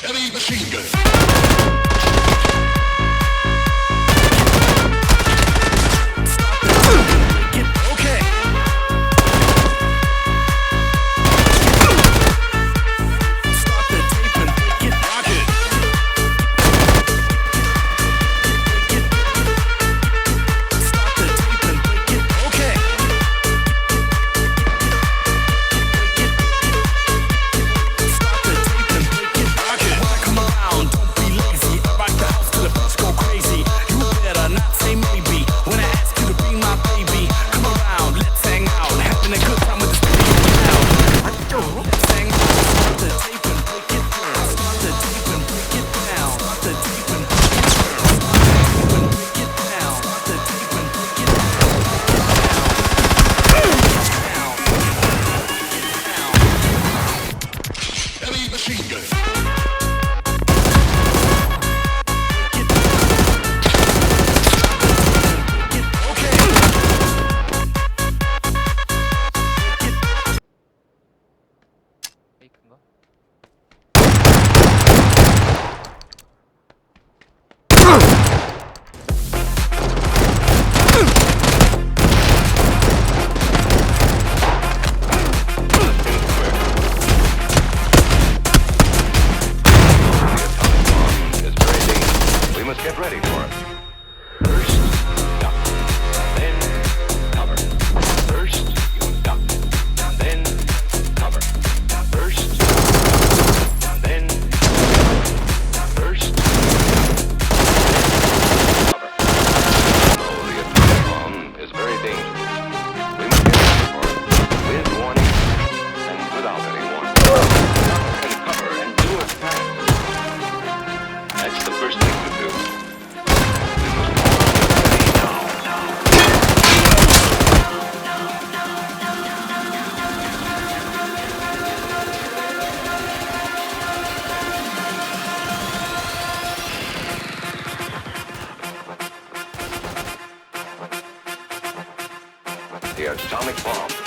Heavy machine gun. Machine gun. 페이크인가? Get ready for it. First, duck, then cover. First, you duck, then cover. First, then first, cover. No, the atomic bomb is very dangerous. We must get ready for it, with warning and without any warning. Duck and cover and do it fast. That's the first thing to do. The atomic bomb